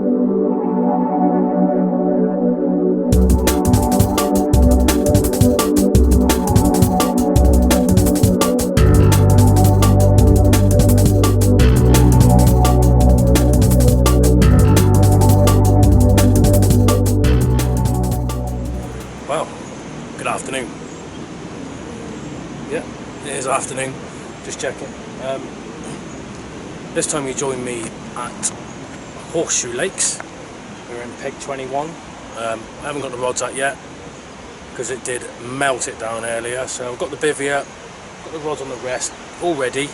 Well, good afternoon. Yeah, it is afternoon, just checking. This time you join me at Horseshoe Lakes. We're in Peg 21. I haven't got the rods out yet because it did melt it down earlier, so I've got the bivvy up, got the rods on the rest, all ready.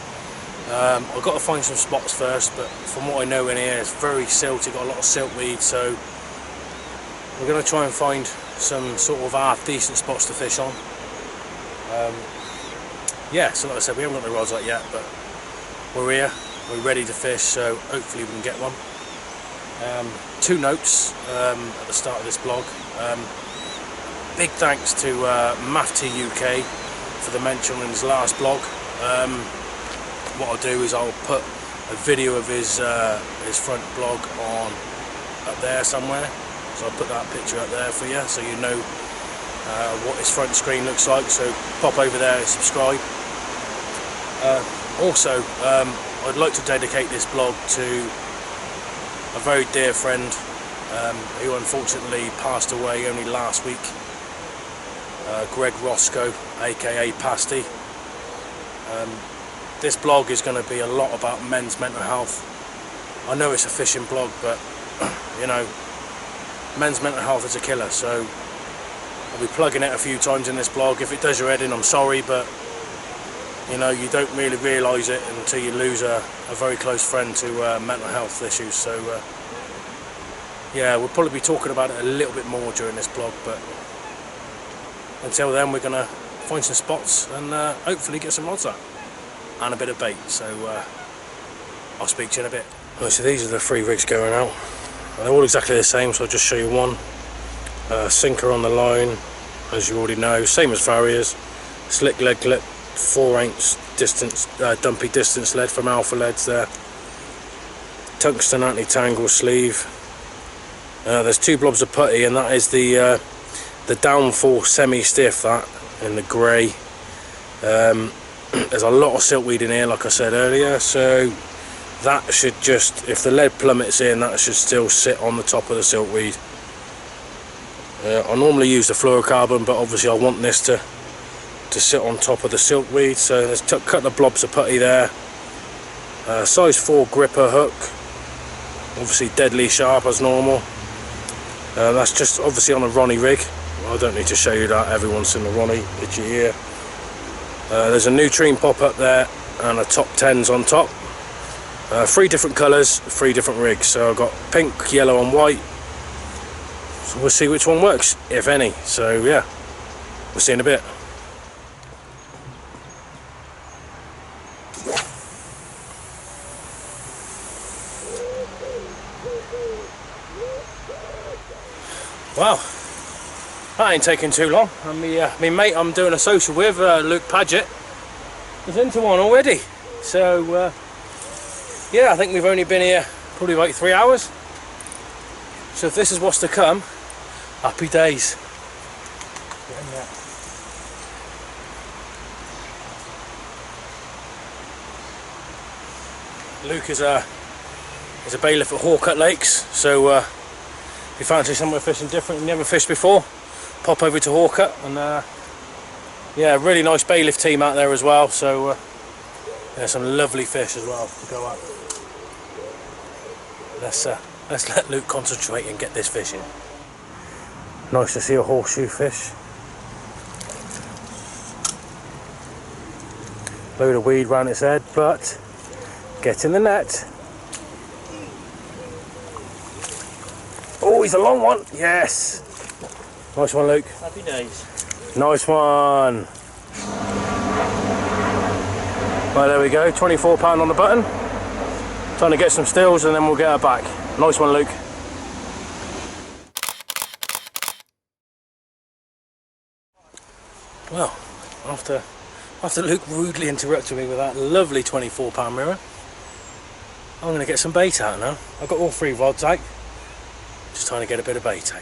I've got to find some spots first, but from what I know in here it's very silty, got a lot of siltweed, so we're going to try and find some sort of half decent spots to fish on. Yeah, so like I said, we haven't got the rods out yet, but we're here, we're ready to fish, so hopefully we can get one. Two notes at the start of this vlog. Big thanks to Mafty UK for the mention in his last vlog. What I'll do is I'll put a video of his front blog on up there somewhere. So I'll put that picture up there for you, so you know what his front screen looks like. So pop over there and subscribe. Also, I'd like to dedicate this vlog to a very dear friend who unfortunately passed away only last week. Greg Roscoe, aka Pasty. This blog is going to be a lot about men's mental health. I know it's a fishing blog, but you know, men's mental health is a killer, so I'll be plugging it a few times in this blog. If it does your head in, I'm sorry, but you know, you don't really realise it until you lose a very close friend to mental health issues. So yeah, we'll probably be talking about it a little bit more during this blog, but until then we're going to find some spots and hopefully get some rods out and a bit of bait. So I'll speak to you in a bit. Right, so these are the 3 rigs going out. They're all exactly the same, so I'll just show you one. Sinker on the line, as you already know, same as Farrier's. Slick lead clip, 4" distance, dumpy distance lead from Alpha Leads there. Tungsten anti-tangle sleeve. There's 2 blobs of putty, and that is the downfall semi-stiff, that in the grey. There's a lot of siltweed in here, like I said earlier, so that should just, if the lead plummets in, that should still sit on the top of the siltweed. I normally use the fluorocarbon, but obviously I want this to sit on top of the siltweed, so there's a couple of blobs of putty there. Size 4 gripper hook, obviously deadly sharp as normal. That's just obviously on a Ronnie rig. I don't need to show you that, everyone's seen the Ronnie, itchy ear. There's a Nutrien pop up there and a top 10s on top. 3 different colours, 3 different rigs. So I've got pink, yellow and white. So we'll see which one works, if any. So yeah, we'll see in a bit. Wow, that ain't taking too long. And me mate I'm doing a social with, Luke Paget, is into one already. So yeah, I think we've only been here probably about 3 hours. So if this is what's to come, happy days. Luke is a bailiff at Hawcut Lakes, so if you fancy somewhere fishing different you never fished before, pop over to Hawcut, and yeah, really nice bailiff team out there as well, so there's some lovely fish as well to go up. Let's let Luke concentrate and get this fishing. Nice to see a horseshoe fish. Load of weed round its head, but get in the net. Oh, he's a long one. Yes. Nice one, Luke. Happy days. Nice one. Right, there we go. £24 on the button. Trying to get some stills and then we'll get her back. Nice one, Luke. Well, after Luke rudely interrupted me with that lovely £24 mirror, I'm going to get some bait out now. I've got all 3 rods out. Just trying to get a bit of bait, eh?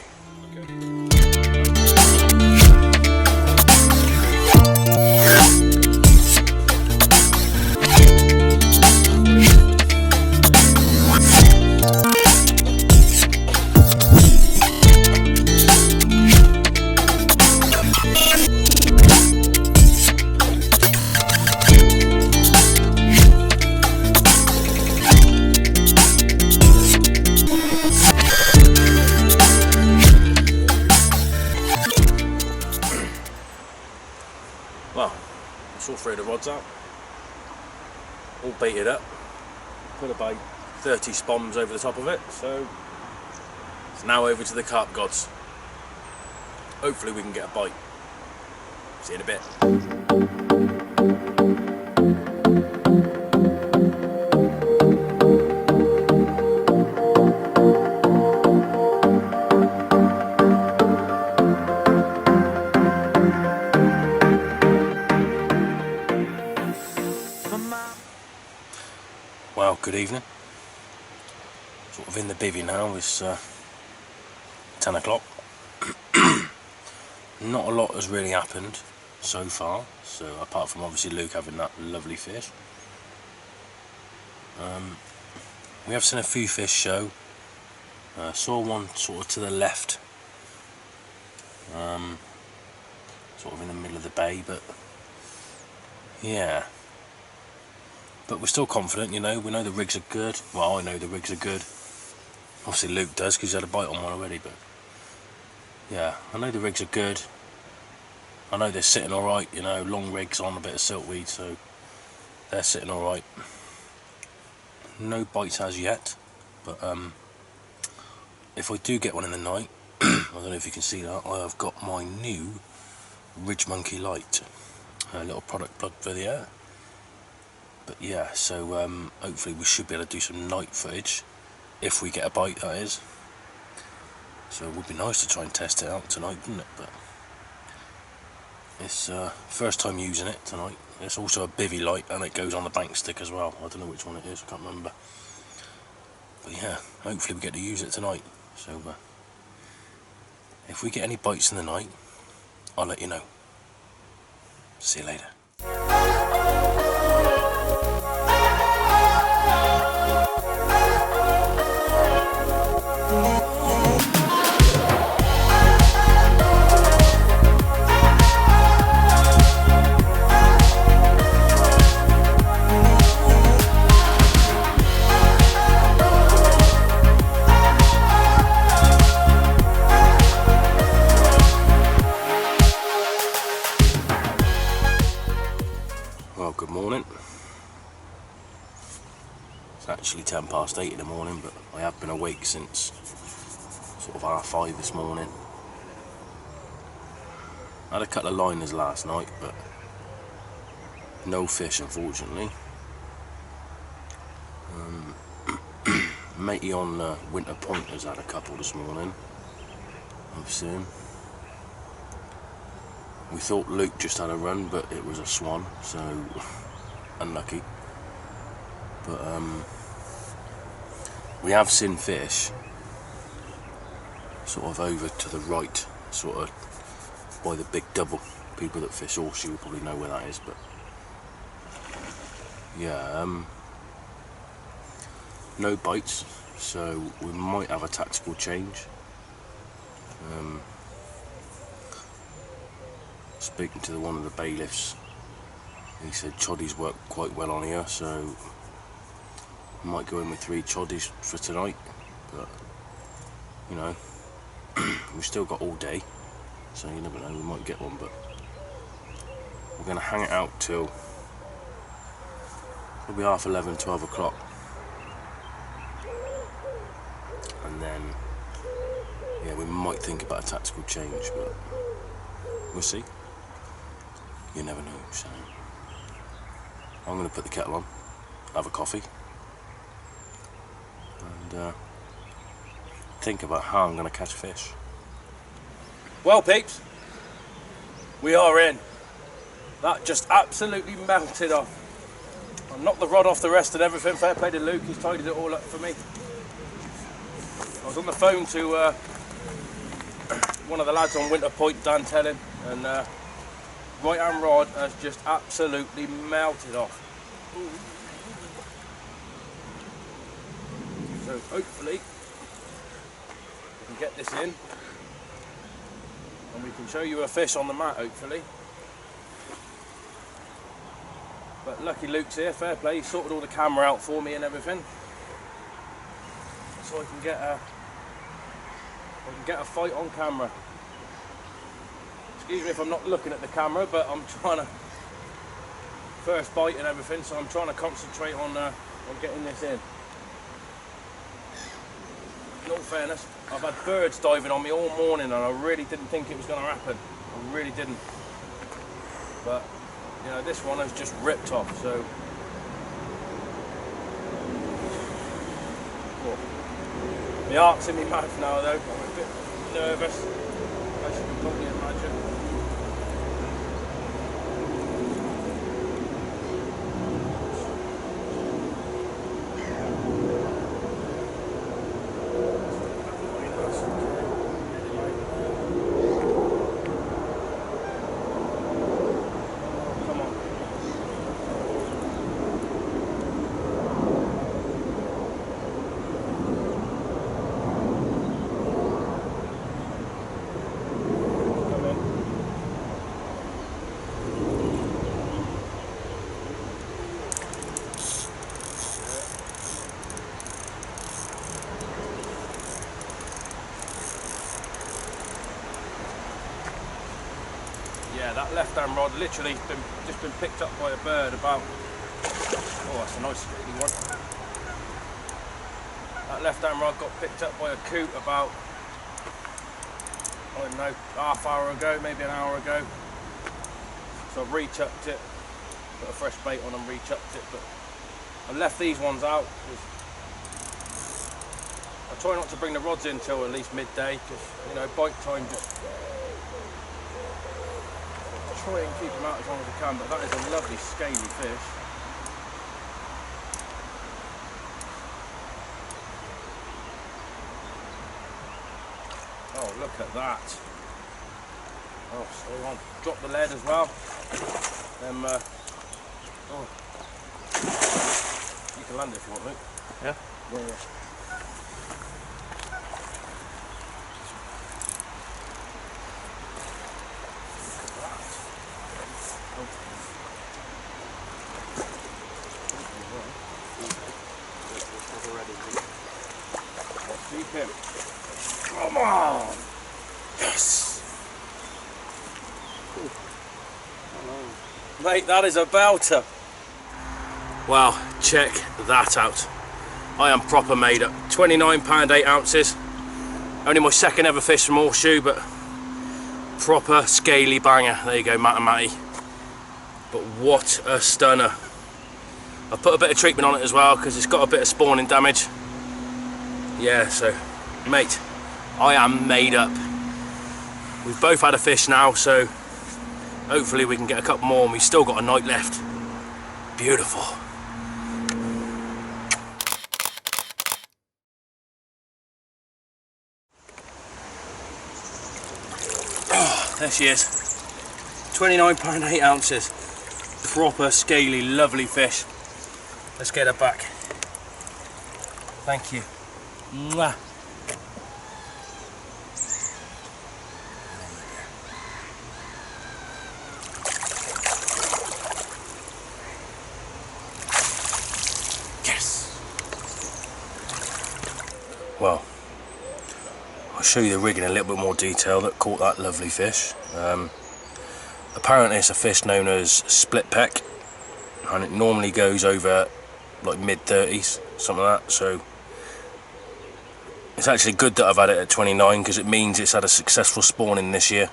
Well, it's all three of the rods out, all baited up, put about 30 spoms over the top of it, so it's now over to the carp gods. Hopefully we can get a bite. See you in a bit. Well, good evening. Sort of in the bivvy now. It's 10 o'clock. Not a lot has really happened so far, so apart from obviously Luke having that lovely fish. We have seen a few fish show. Saw one sort of to the left, sort of in the middle of the bay, but yeah. But we're still confident, you know. We know the rigs are good. Well, I know the rigs are good. Obviously Luke does, because he's had a bite on one already, but yeah, I know the rigs are good. I know they're sitting alright, you know, long rigs on a bit of siltweed, so they're sitting alright. No bites as yet, but if I do get one in the night, I don't know if you can see that, I have got my new Ridge Monkey light. A little product plug for the air. But yeah, so hopefully we should be able to do some night footage, if we get a bite, that is. So it would be nice to try and test it out tonight, wouldn't it? But it's first time using it tonight. It's also a bivvy light, and it goes on the bank stick as well. I don't know which one it is, I can't remember. But yeah, hopefully we get to use it tonight. So if we get any bites in the night, I'll let you know. See you later. Well, good morning. It's actually 8:10 in the morning, but I have been awake since sort of 5:30 this morning. I had a couple of liners last night, but no fish, unfortunately. Matey on Winter Point has had a couple this morning, I've seen. We thought Luke just had a run, but it was a swan, so unlucky. But we have seen fish sort of over to the right, sort of by the big double. People that fish horseshoe will probably know where that is, but yeah, no bites, so we might have a tactical change. Speaking to one of the bailiffs, he said choddies work quite well on here, so I might go in with 3 choddies for tonight. But you know, we've still got all day, so you never know, we might get one. But we're going to hang it out till probably 11:30, 12 o'clock, and then yeah, we might think about a tactical change, but we'll see. You never know. So I'm going to put the kettle on, have a coffee, and think about how I'm going to catch fish. Well, peeps, we are in. That just absolutely melted off. I knocked the rod off the rest and everything. Fair play to Luke, he's tidied it all up for me. I was on the phone to one of the lads on Winter Point, Dan Telling, and right hand rod has just absolutely melted off. So hopefully we can get this in and we can show you a fish on the mat, hopefully. But lucky Luke's here, fair play, he sorted all the camera out for me and everything, so I can get a fight on camera. Excuse me if I'm not looking at the camera, but I'm trying to first bite and everything, so I'm trying to concentrate on getting this in. In all fairness, I've had birds diving on me all morning and I really didn't think it was going to happen. I really didn't. But you know, this one has just ripped off, so my heart's in my mouth now though. I'm a bit nervous, as you can probably imagine. Yeah, that left hand rod literally just been picked up by a bird about, oh that's a nice scaly one. That left hand rod got picked up by a coot about, I don't know, half hour ago, maybe an hour ago. So I've re-chucked it, put a fresh bait on and re-chucked it, but I left these ones out because I try not to bring the rods in till at least midday, because you know, bite time just try and keep them out as long as I can, but that is a lovely scaly fish. Oh, look at that. Oh, stay on. Drop the lead as well. Oh. You can land it if you want, Luke. Yeah? Yeah. Him. Come on! Yes! Mate, that is a belter. Wow, check that out. I am proper made up. £29, 8 ounces. Only my second ever fish from horseshoe, but proper scaly banger. There you go, Matt and Matty. But what a stunner. I've put a bit of treatment on it as well because it's got a bit of spawning damage. Yeah, so mate, I am made up. We've both had a fish now, so hopefully we can get a couple more, and we've still got a night left. Beautiful. Oh, there she is. £29, 8 ounces. Proper scaly, lovely fish. Let's get her back. Thank you. Mwah. Yes. Well, I'll show you the rig in a little bit more detail that caught that lovely fish. Apparently it's a fish known as split peck, and it normally goes over like mid-30s, something like that, so it's actually good that I've had it at 29 because it means it's had a successful spawning this year.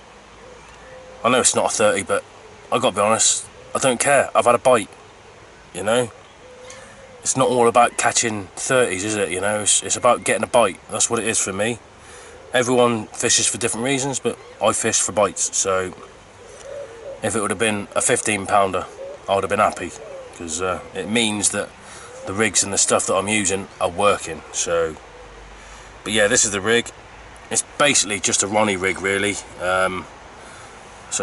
I know it's not a 30, but I've got to be honest, I don't care. I've had a bite, you know. It's not all about catching 30s, is it? You know, it's about getting a bite. That's what it is for me. Everyone fishes for different reasons, but I fish for bites. So if it would have been a 15-pounder, I would have been happy because it means that the rigs and the stuff that I'm using are working. So But yeah, this is the rig. It's basically just a Ronnie rig really. So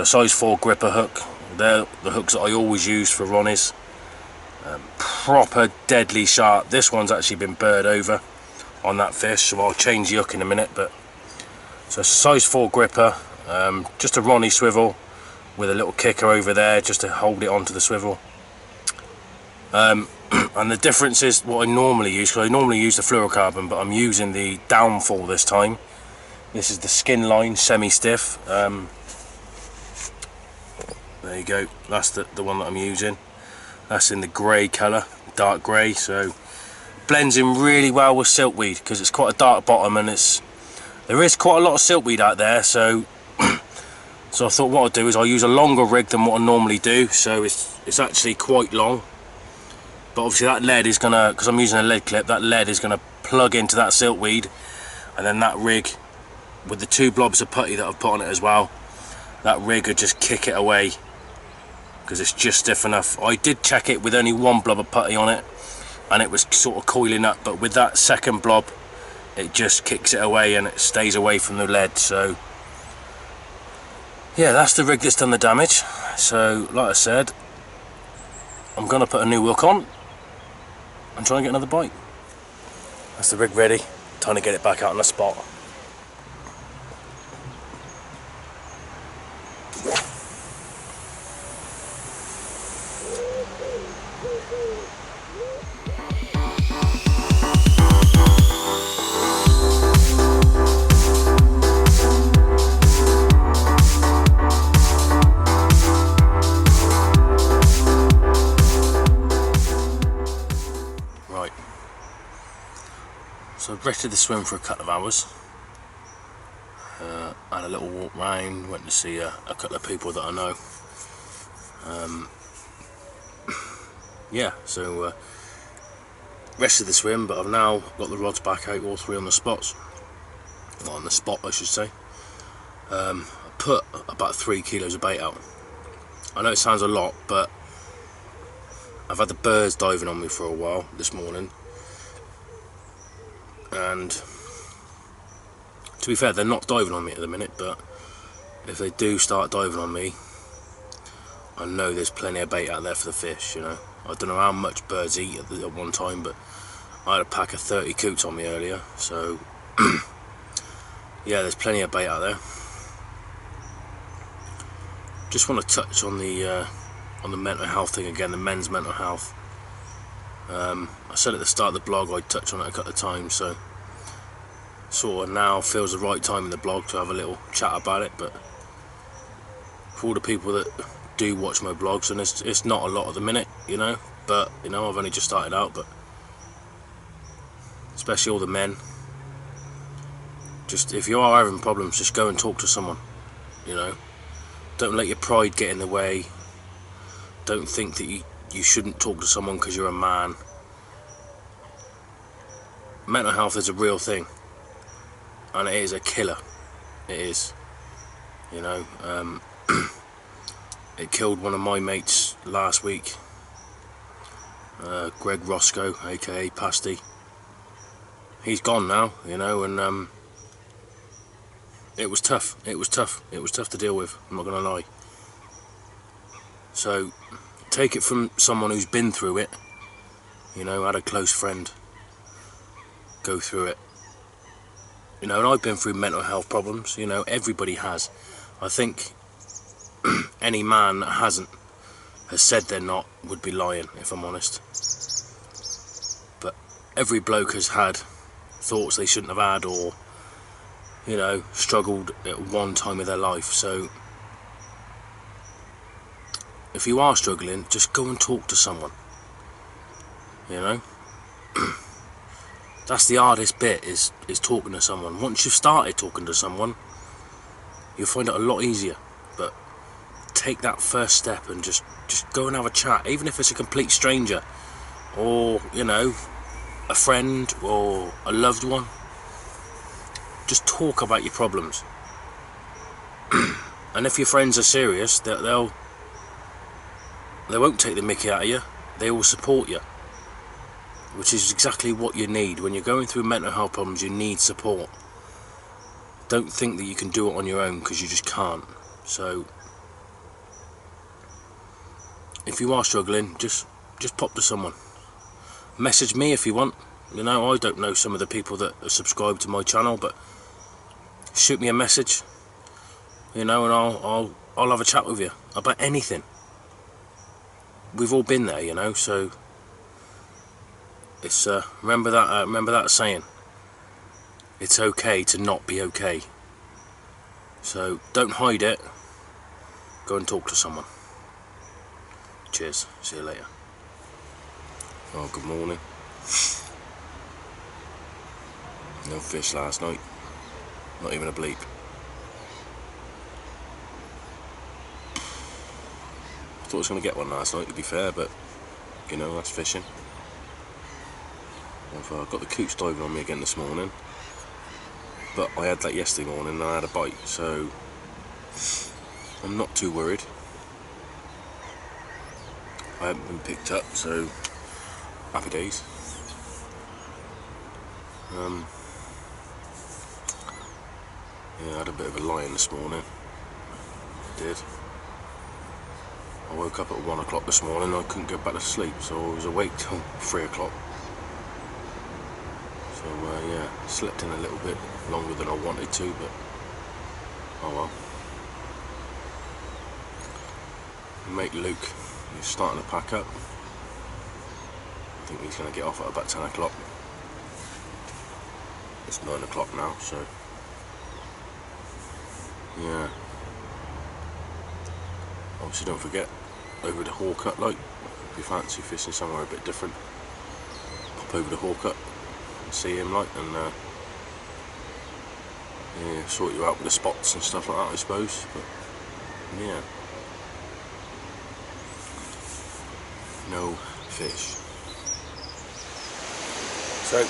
size 4 gripper hook. They're the hooks that I always use for Ronnies. Proper deadly sharp. This one's actually been burred over on that fish, so I'll change the hook in a minute. But so size 4 gripper, just a Ronnie swivel with a little kicker over there just to hold it onto the swivel. And the difference is what I normally use, because I normally use the fluorocarbon, but I'm using the downfall this time. This is the skin line semi-stiff. There you go, that's the one that I'm using. That's in the grey colour, dark grey, so blends in really well with silkweed because it's quite a dark bottom, and there is quite a lot of silkweed out there, so so I thought what I'll do is I'll use a longer rig than what I normally do, so it's actually quite long. But obviously that lead is gonna, because I'm using a lead clip, that lead is gonna plug into that silkweed, and then that rig with the 2 blobs of putty that I've put on it as well, that rig would just kick it away because it's just stiff enough. I did check it with only 1 blob of putty on it and it was sort of coiling up, but with that second blob it just kicks it away and it stays away from the lead. So yeah, that's the rig that's done the damage. So like I said, I'm gonna put a new hook on and try and get another bite. That's the rig ready, time to get it back out on the spot. So I've rested the swim for a couple of hours. Had a little walk round, went to see a couple of people that I know. Yeah, so rested the swim, but I've now got the rods back out, all 3 on the spots. Not on the spot, I should say. I put about 3 kilos of bait out. I know it sounds a lot, but I've had the birds diving on me for a while this morning. And to be fair, they're not diving on me at the minute, but if they do start diving on me, I know there's plenty of bait out there for the fish, you know. I don't know how much birds eat at one time, but I had a pack of 30 coots on me earlier, so yeah, there's plenty of bait out there. Just want to touch on the mental health thing again, the men's mental health. I said at the start of the blog I'd touch on it a couple of times, so sort of now feels the right time in the blog to have a little chat about it. But for all the people that do watch my blogs, and it's not a lot at the minute, you know, but you know, I've only just started out, but especially all the men, just if you are having problems, just go and talk to someone, you know. Don't let your pride get in the way. Don't think that you shouldn't talk to someone because you're a man. Mental health is a real thing, and it is a killer. It is, you know. It killed one of my mates last week, Greg Roscoe, aka Pasty. He's gone now, you know, and it was tough. It was tough to deal with, I'm not gonna lie. So take it from someone who's been through it, you know, had a close friend go through it, you know. And I've been through mental health problems, you know, everybody has. I think any man that hasn't, has said they're not, would be lying, if I'm honest. But every bloke has had thoughts they shouldn't have had, or, you know, struggled at one time of their life. So if you are struggling, just go and talk to someone, you know. That's the hardest bit, is talking to someone. Once you've started talking to someone, you'll find it a lot easier. But take that first step and just go and have a chat, even if it's a complete stranger, or, you know, a friend or a loved one. Just talk about your problems. And if your friends are serious, they won't take the mickey out of you. They will support you. which is exactly what you need. When you're going through mental health problems, you need support. Don't think that you can do it on your own, because you just can't. So if you are struggling, just pop to someone. Message me if you want. You know, I don't know some of the people that are subscribed to my channel, but shoot me a message, you know, and I'll have a chat with you about anything. We've all been there, you know, so it's remember that saying, it's okay to not be okay. So don't hide it, go and talk to someone. Cheers, see you later. Oh, good morning. No fish last night, not even a bleep. I thought I was going to get one last night, to be fair, but you know, that's fishing. I've got the coots diving on me again this morning, but I had that yesterday morning and I had a bite, so I'm not too worried. I haven't been picked up, so happy days. Yeah, I had a bit of a lie-in this morning. I did. I woke up at 1 o'clock this morning and I couldn't go back to sleep, so I was awake till 3 o'clock. So yeah, slept in a little bit longer than I wanted to, but oh well. My mate Luke, he's starting to pack up. I think he's going to get off at about 10 o'clock. It's 9 o'clock now, so yeah. Obviously don't forget, over the Hawk-Up, like, if you fancy fishing somewhere a bit different, pop over the Hawk-Up and see him, like, and yeah, sort you out with the spots and stuff like that, I suppose. But yeah, no fish. So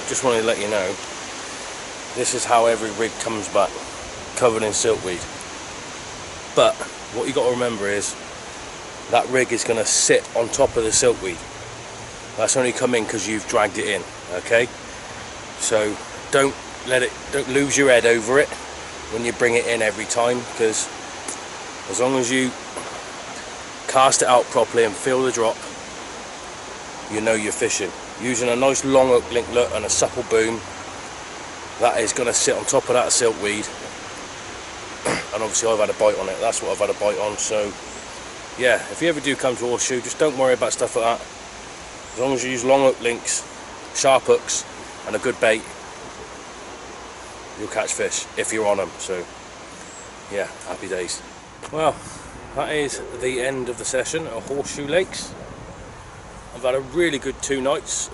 just wanted to let you know, this is how every rig comes back, covered in silkweed. But what you got to remember is that rig is going to sit on top of the silkweed. That's only come in because you've dragged it in, okay? So don't lose your head over it when you bring it in every time, because as long as you cast it out properly and feel the drop, you know you're fishing. Using a nice long hook linklet and a supple boom, that is going to sit on top of that silkweed. And obviously I've had a bite on it, that's what I've had a bite on. So yeah, if you ever do come to horseshoe, just don't worry about stuff like that. As long as you use long hook links, sharp hooks and a good bait, you'll catch fish if you're on them. So yeah, happy days. Well, that is the end of the session at Horseshoe Lakes. I've had a really good 2 nights.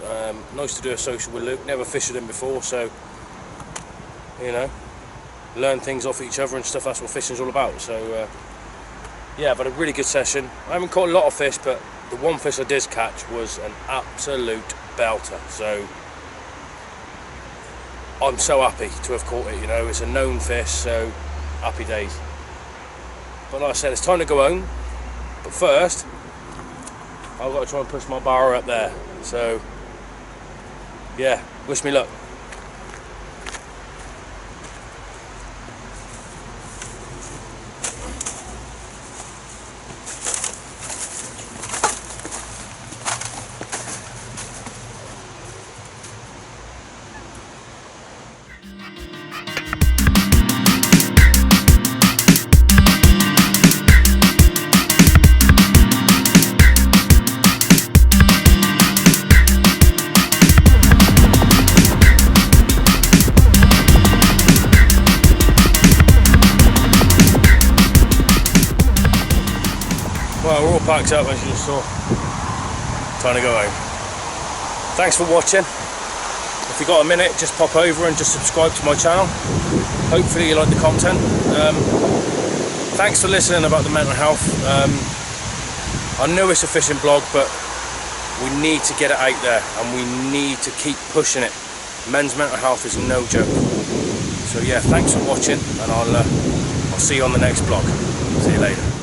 Nice to do a social with Luke, never fished with him before, so you know, learn things off each other and stuff. That's what fishing's all about. So yeah, I've had a really good session. I haven't caught a lot of fish, but the one fish I did catch was an absolute belter. So I'm so happy to have caught it, you know. It's a known fish, so happy days. But like I said, it's time to go home. But first, I've got to try and push my bar up there. So yeah, wish me luck. Well, we're all packed up, as you saw. Time to go home. Thanks for watching. If you've got a minute, just pop over and just subscribe to my channel. Hopefully you like the content. Thanks for listening about the mental health. I know it's a fishing blog, but we need to get it out there and we need to keep pushing it. Men's mental health is no joke. So yeah, thanks for watching, and I'll see you on the next vlog. See you later.